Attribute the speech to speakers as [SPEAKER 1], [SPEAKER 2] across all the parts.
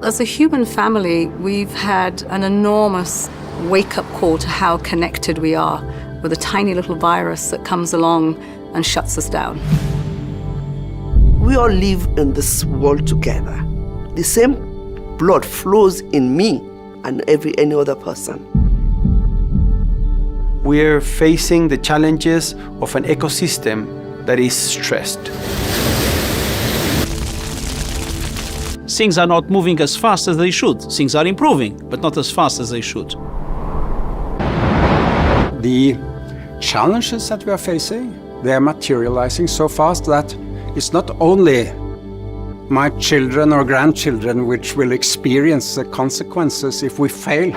[SPEAKER 1] As a human family, we've had an enormous wake-up call to how connected we are with a tiny little virus that comes along and shuts us down.
[SPEAKER 2] We all live in this world together. The same blood flows in me and any other person.
[SPEAKER 3] We're facing the challenges of an ecosystem that is stressed.
[SPEAKER 4] Things are not moving as fast as they should. Things are improving, but not as fast as they should.
[SPEAKER 5] The challenges that we are facing, they are materializing so fast that it's not only my children or grandchildren which will experience the consequences if we fail.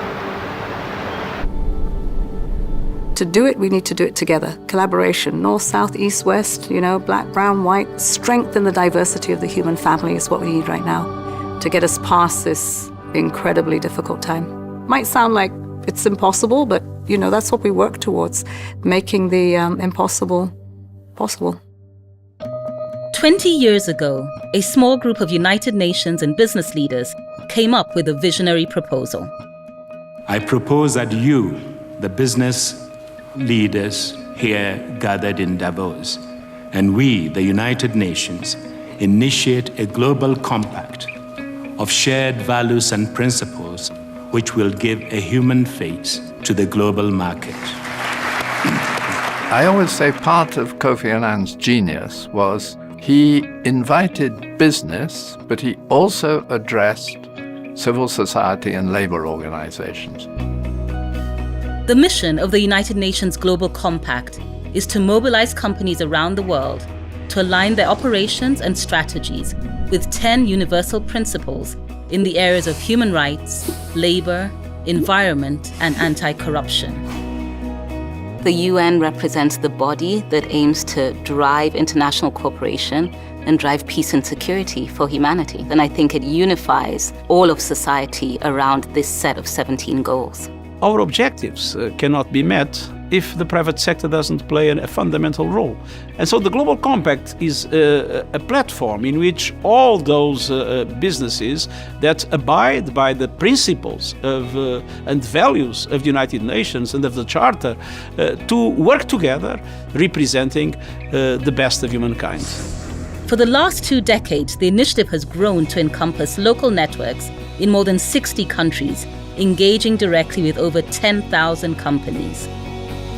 [SPEAKER 1] To do it, we need to do it together. Collaboration, north, south, east, west, black, brown, white. Strengthen the diversity of the human family is what we need right now to get us past this incredibly difficult time. Might sound like it's impossible, but that's what we work towards, making the impossible possible.
[SPEAKER 6] 20 years ago, a small group of United Nations and business leaders came up with a visionary proposal.
[SPEAKER 7] I propose that you, the business leaders here gathered in Davos, and we, the United Nations, initiate a global compact of shared values and principles which will give a human face to the global market.
[SPEAKER 8] I always say part of Kofi Annan's genius was he invited business, but he also addressed civil society and labor organizations.
[SPEAKER 6] The mission of the United Nations Global Compact is to mobilize companies around the world to align their operations and strategies with 10 universal principles in the areas of human rights, labor, environment, and anti-corruption.
[SPEAKER 9] The UN represents the body that aims to drive international cooperation and drive peace and security for humanity. And I think it unifies all of society around this set of 17 goals.
[SPEAKER 4] Our objectives cannot be met if the private sector doesn't play a fundamental role. And so the Global Compact is a platform in which all those businesses that abide by the principles of, and values of the United Nations and of the Charter to work together, representing the best of humankind.
[SPEAKER 6] For the last 2 decades, the initiative has grown to encompass local networks in more than 60 countries, engaging directly with over 10,000 companies.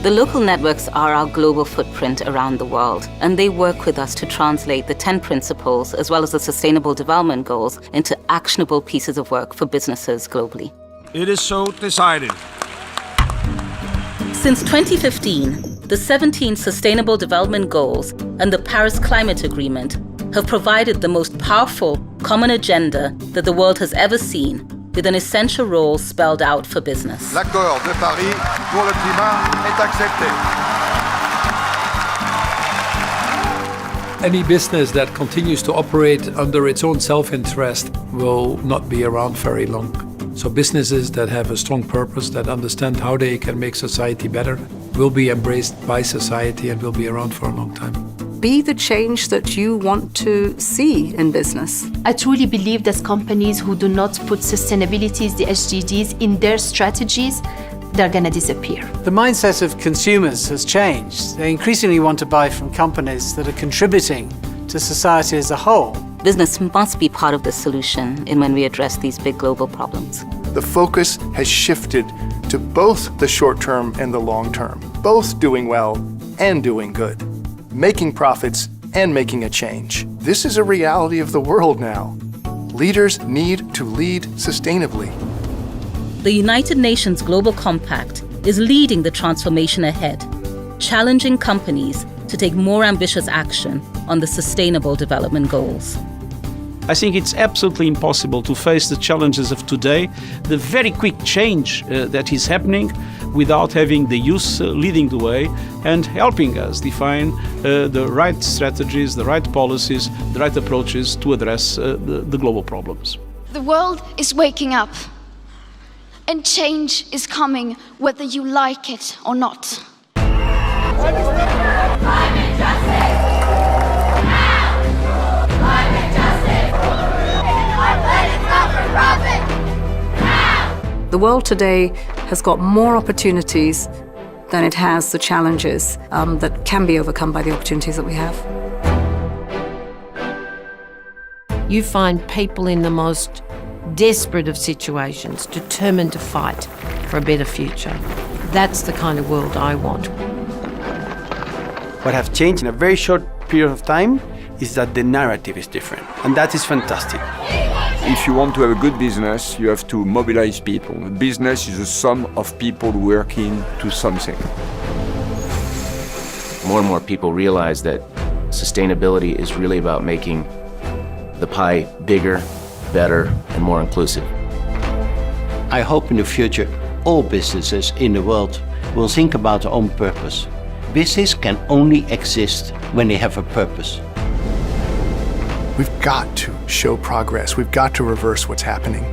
[SPEAKER 9] The local networks are our global footprint around the world, and they work with us to translate the 10 principles as well as the Sustainable Development Goals into actionable pieces of work for businesses globally.
[SPEAKER 10] It is so decided.
[SPEAKER 6] Since 2015, the 17 Sustainable Development Goals and the Paris Climate Agreement have provided the most powerful common agenda that the world has ever seen, with an essential role spelled out for business.
[SPEAKER 10] L'accord de Paris pour le climat est accepté.
[SPEAKER 11] Any business that continues to operate under its own self-interest will not be around very long. So businesses that have a strong purpose, that understand how they can make society better, will be embraced by society and will be around for a long time.
[SPEAKER 1] Be the change that you want to see in business.
[SPEAKER 12] I truly believe that companies who do not put sustainability, the SDGs, in their strategies, they're going to disappear.
[SPEAKER 13] The mindset of consumers has changed. They increasingly want to buy from companies that are contributing to society as a whole.
[SPEAKER 9] Business must be part of the solution in when we address these big global problems.
[SPEAKER 14] The focus has shifted to both the short term and the long term, both doing well and doing good, making profits and making a change. This is a reality of the world now. Leaders need to lead sustainably.
[SPEAKER 6] The United Nations Global Compact is leading the transformation ahead, challenging companies to take more ambitious action on the Sustainable Development Goals.
[SPEAKER 4] I think it's absolutely impossible to face the challenges of today, the very quick change that is happening, without having the youth leading the way and helping us define the right strategies, the right policies, the right approaches to address the global problems.
[SPEAKER 15] The world is waking up, and change is coming whether you like it or not.
[SPEAKER 16] Climate justice! Now! Climate justice! Our planet's not for profit!
[SPEAKER 1] The world today has got more opportunities than it has the challenges that can be overcome by the opportunities that we have.
[SPEAKER 16] You find people in the most desperate of situations, determined to fight for a better future. That's the kind of world I want.
[SPEAKER 3] What have changed in a very short period of time is that the narrative is different, and that is fantastic.
[SPEAKER 17] If you want to have a good business, you have to mobilize people. A business is a sum of people working to something.
[SPEAKER 18] More and more people realize that sustainability is really about making the pie bigger, better, and more inclusive.
[SPEAKER 19] I hope in the future all businesses in the world will think about their own purpose. Business can only exist when they have a purpose.
[SPEAKER 14] We've got to show progress. We've got to reverse what's happening.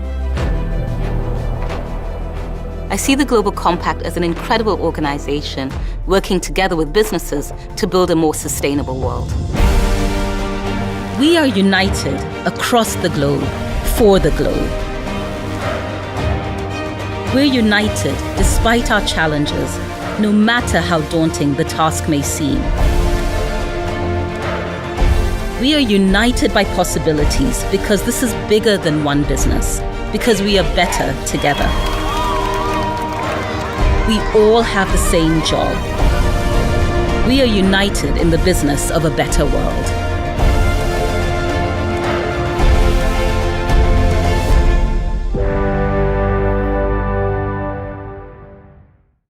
[SPEAKER 9] I see the Global Compact as an incredible organization working together with businesses to build a more sustainable world.
[SPEAKER 6] We are united across the globe, for the globe. We're united despite our challenges, no matter how daunting the task may seem. We are united by possibilities because this is bigger than one business, because we are better together. We all have the same job. We are united in the business of a better world.